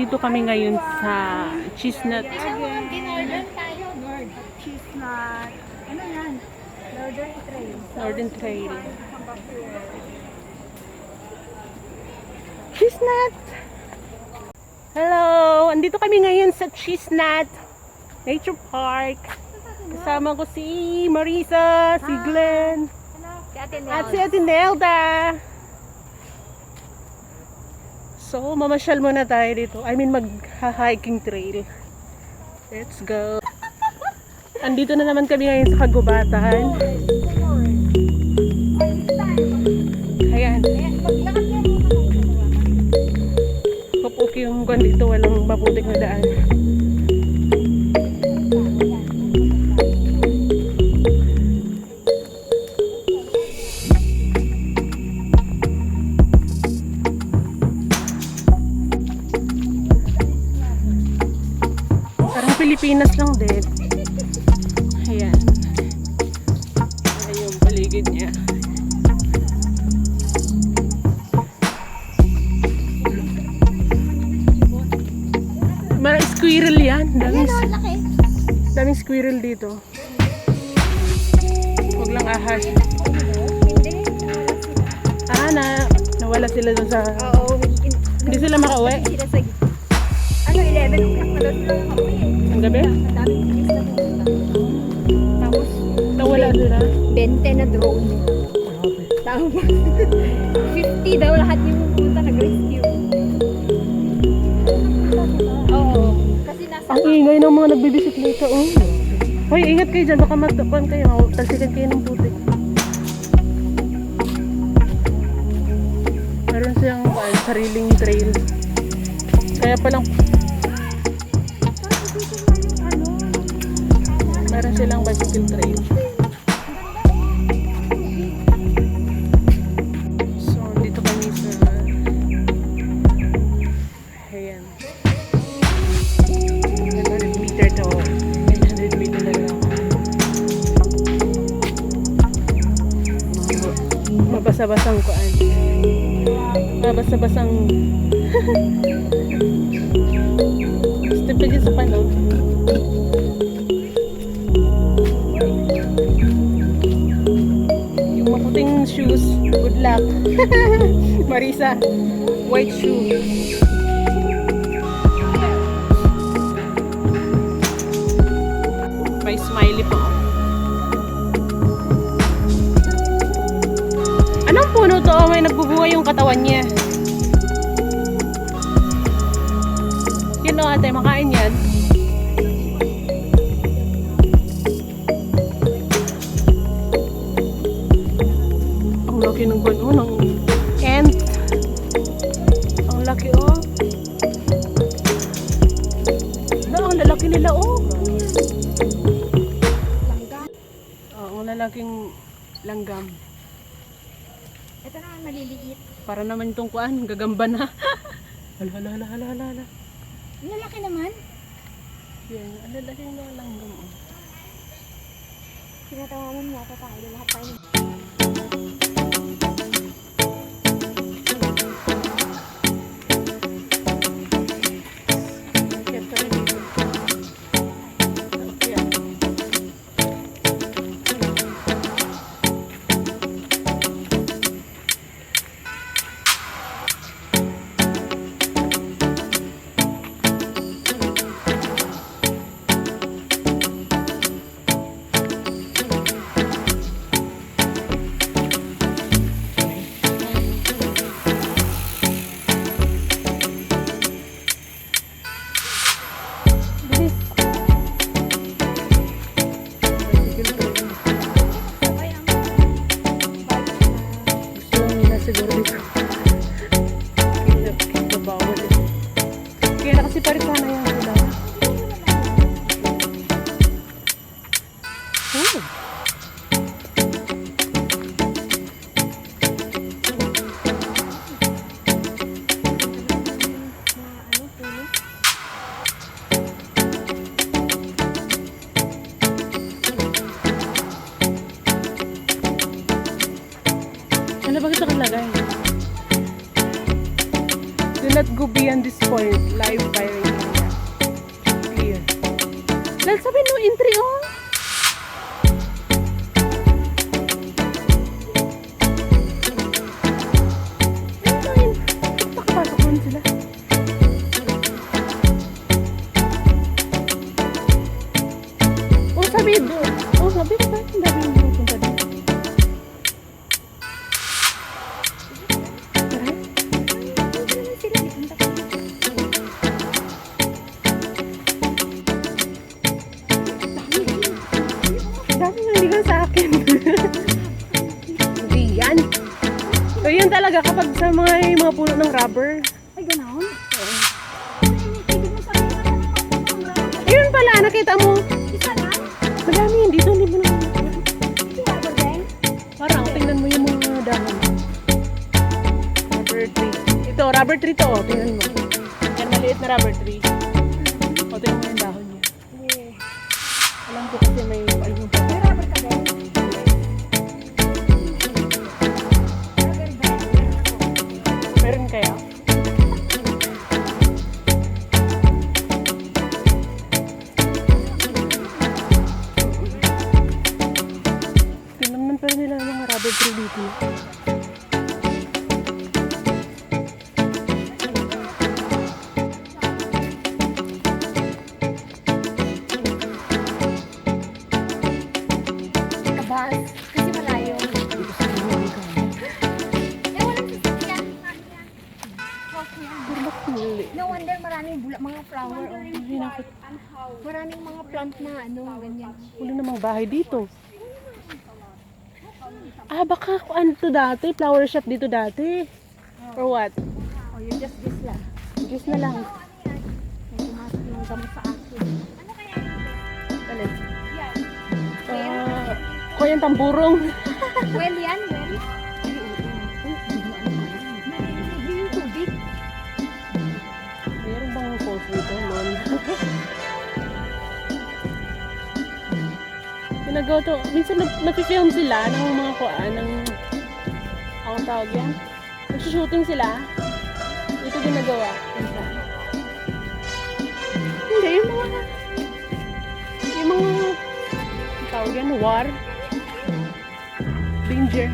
Nandito kami ngayon sa Chestnut. Northern tayo. Chestnut. Ano yan? Northern Trail. Northern Trail. Chestnut! Hello! Andito kami ngayon sa Chestnut Nature Park. Kasama ko si Marisa, si Glenn, at si Ate Nelda. So, mamasyal muna tayo dito. I mean, mag-hiking trail. Let's go! Andito na naman kami ngayon sa kagubatan. Ayan. Kapuk yung kwan dito, walang maputik na daan. Pilipinas lang din. Ayan. Ayan yung paligid niya. Marang squirrel yan. Daming squirrel dito. Huwag lang ahas. Nawala sila dun sa... Oo. Hindi sila makauwi. Ano, 11 o'clock na doon sila makauwi. Ang gabi? Ang daming bilis na pumunta. Tapos, Nawala sila. 20 na drone. Tapos, 50 daw lahat yung pumunta nag-rescue. Oo. Kasi nasa... Ang ingay ng mga nagbibisikleta. Oh. Hoy, ingat kayo dyan. Baka matapuan kayo. Talsikan kayo ng putik. Meron siyang sariling trail. Kaya palang meron silang bicycle trail. So, dito kami sa ayan 100 meter to 100 meter na lang. Mabasa-basang kuan. Mabasa-basang step din sa panog. Yung maputing shoes, good luck. Marisa, white shoe. May smiley po. Anong puno to? May nagbubuhay yung katawan niya. Yan o ate, makain yan. Ang laki ng bano, ng ant. Ang laki o. Ang lalaki nila o. Ang lalaking langgam. Ito naman maliliit. Para naman itong kuan, gagamba na. Hala. Ang lalaki naman. Yan, ang lalaking langgam o. Tinatawanan mo ata tayo. Lahat tayo. Siguro dito. Kita bawal eh. Kaya kasi parit na yan sila. Ano ba ito kalagay? not go beyond this point. Live firing area. Clear. Dahil sabi no entry oh. Ayun. Pakapasok naman sila. Oh, sabi doon. Oh, sabi ba? Ang dami yung pupunta doon. Dami nandigan sa akin. Hindi yan. So yun talaga kapag sa mga puno ng rubber. Ay, gano'n? Oo. Ibig mo sabihin na Ayun pala, nakita mo. isa lang? Madami yan dito. Hindi mo na. Hindi rubber band? Parang tingnan mo yung mga dahon. Rubber tree. Ito, rubber tree to. Oh. Tingnan mo. Yan, maliit na rubber tree. O, tingnan mo yung dahon niya. Alam ko kasi may ayun pa. May rubber ka din? Rubber band. Meron kaya? Tingnan pa rin nila yung mga rubber tree dito. Kabas. Kasi malayo. Dito sa Pilipinas. Eh, walang sasakyan. House yan. Pero bakit mali? No wonder maraming mga flower. Oh. Hinakot. Maraming mga plant na ano, ganyan. Wala namang bahay dito. Ah, baka ano to dati? Flower shop dito dati. Or what? Oh, you just this lang. Diyos na lang. May pumasok yung gamot sa akin. Ano kaya? Alin? Yan. Kuya yung tamburong. Well yan, well. Yung tubig. Meron bang falls dito? Lol. Ginagawa to. Minsan nag-film sila ng mga kuan, ng ang tawag yan. Nagsushooting sila. Ito ginagawa. Minsan. Hindi, yung mga ang tawag yan, war. Danger.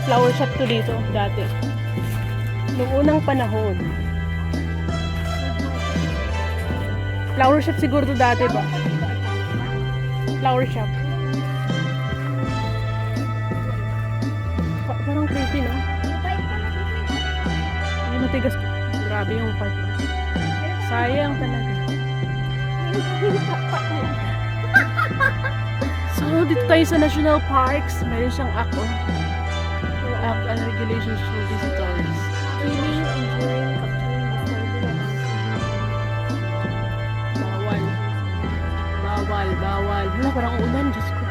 Flower shop to dito, dati. Noong unang panahon. Flower shop siguro to dati ba? Flower shop. Parang creepy, no? Ay, matigas. Grabe yung part. Sayang talaga. So, dito tayo sa National Parks. Meron siyang act, oh. Act and regulations for visitors. Feeling, enjoying, capturing, discovering, Bawal. Hala, parang ulan. Diyos ko.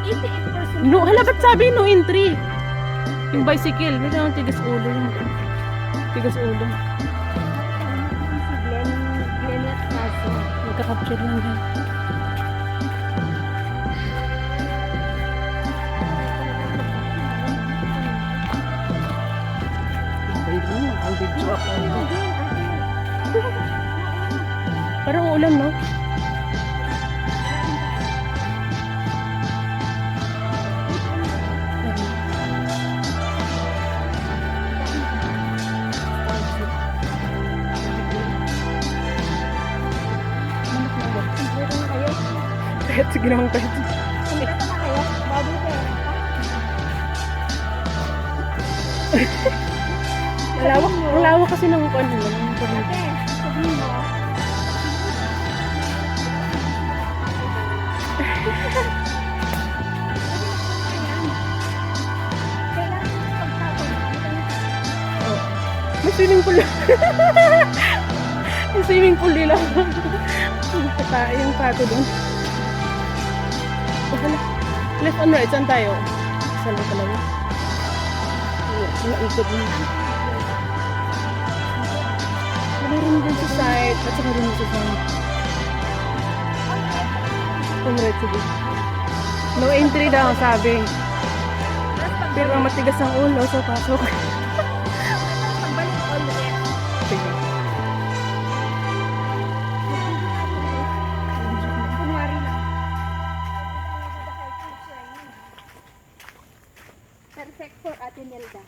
88% No, hala, ba't sabi no entry? Yung bicycle. May lang tigas ulo yung tigas ulo. si Glenn at Kaso. Nagka-capture lang yan. Ang video ako. Parang ulan, no? Pet, sige naman pet. Kumita na kayo? Baboy kayo. Malawak kasi ng ano lang. Ate, sabihin mo. Oh. May swimming pool. May swimming pool nila. Yung pato doon. Oh, hala. Left and right, saan tayo? Saan ba talaga? Naikot mo. Meron din sa side at saka din sa side. Congrats, sige. No entry daw, sabi. Pero matigas ang ulo, so pasok. Pagbalik ulit. Sige. Kunwari lang. Perfect for Ate Nelda.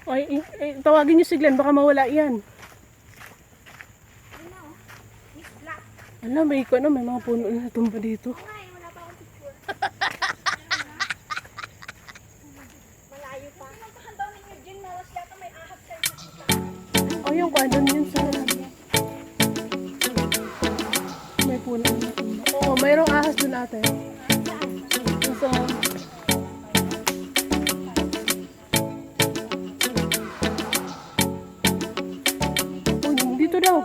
Ay, tawagin niyo si Glenn, baka mawala yan. Ano? Miss Black. Alam, may mga puno na tumba dito. Ay, wala pa akong picture. Malayo pa. Ang dami niyo dyan, mawas yata may ahas kayo nakita. Oh, yung kwadon yun sa... May puno na tumba. Oo, mayroong ahas dun ate. So, dito daw.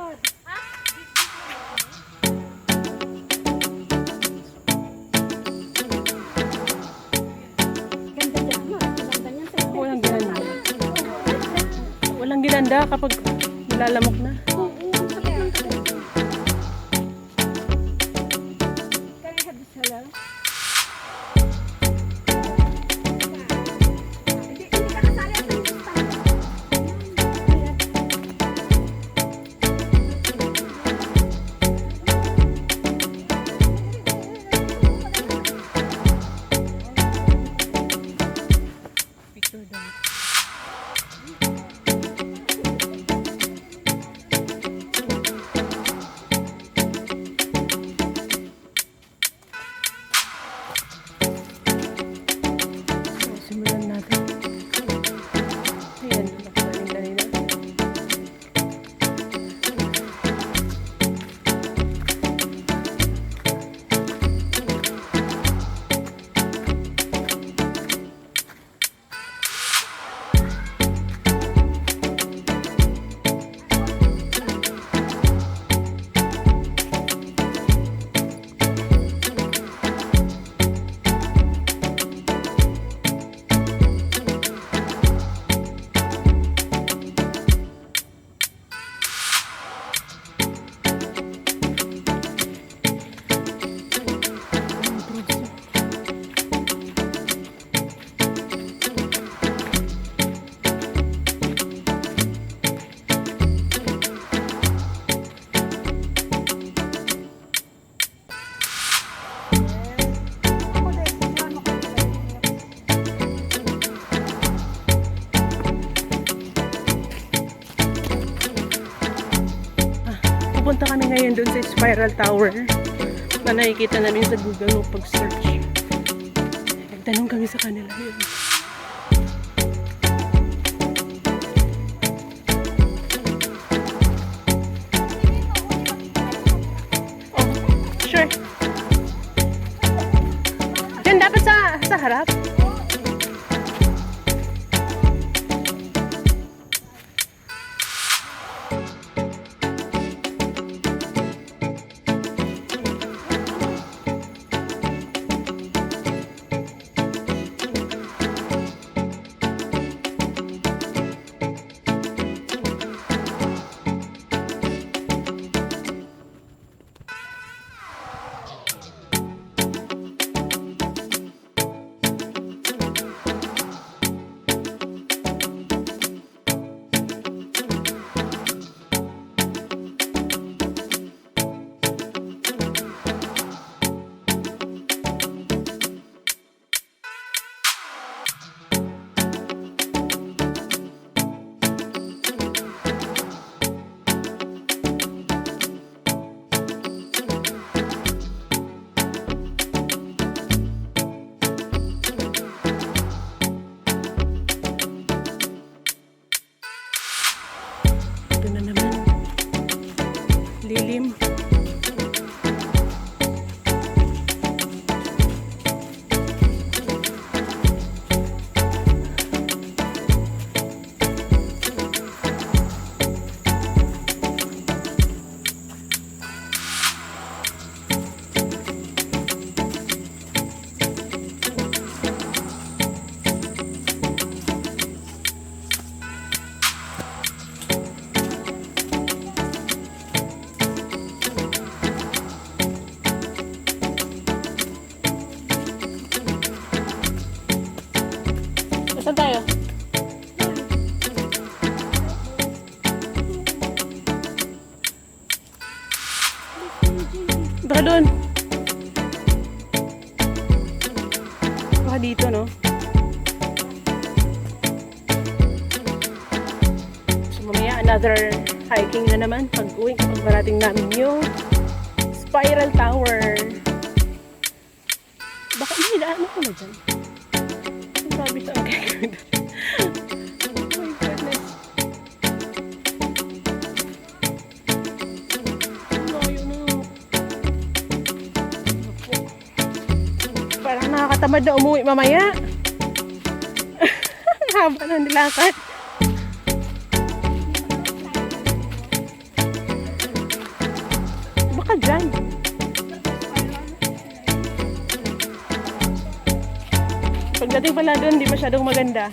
Ganda dyan, no? Ganda niyan sa Walang ginanda. Walang ginanda kapag nilalamok na. Oo, ang sakit ng sakit. Can I have this hello? Hindi ka kasali sa listahan. Picture daw. So, simulan natin. Ayan, nakagaling kanina. Pupunta kami ngayon doon sa Spiral Tower na nakikita namin sa Google mo pag-search. Nagtanong kami sa kanila yun. Oh, sure. Diyan dapat sa harap. Lilim. dun. Baka dito, no? So, mamaya, another hiking na naman. Pag-uwi, kapag marating namin yung Spiral Tower. Baka inilaan ko na dyan. Ang sabi sa akin. Oh my goodness. Layo na. Parang nakakatamad na umuwi mamaya. Ang haba na nilakad. Baka dyan. Pagdating pala doon, hindi masyadong maganda.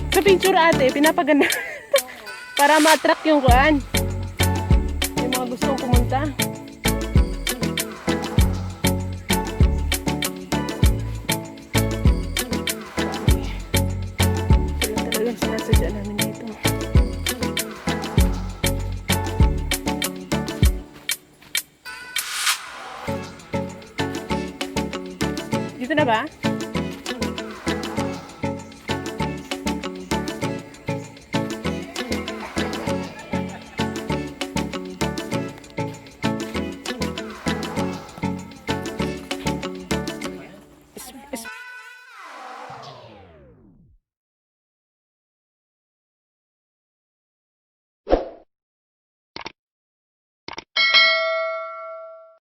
Sa picture ate, pinapaganda. Para ma-attract yung kuan. Yung mga gustong pumunta. Ito lang talagang sinasadya namin dito. Dito na ba?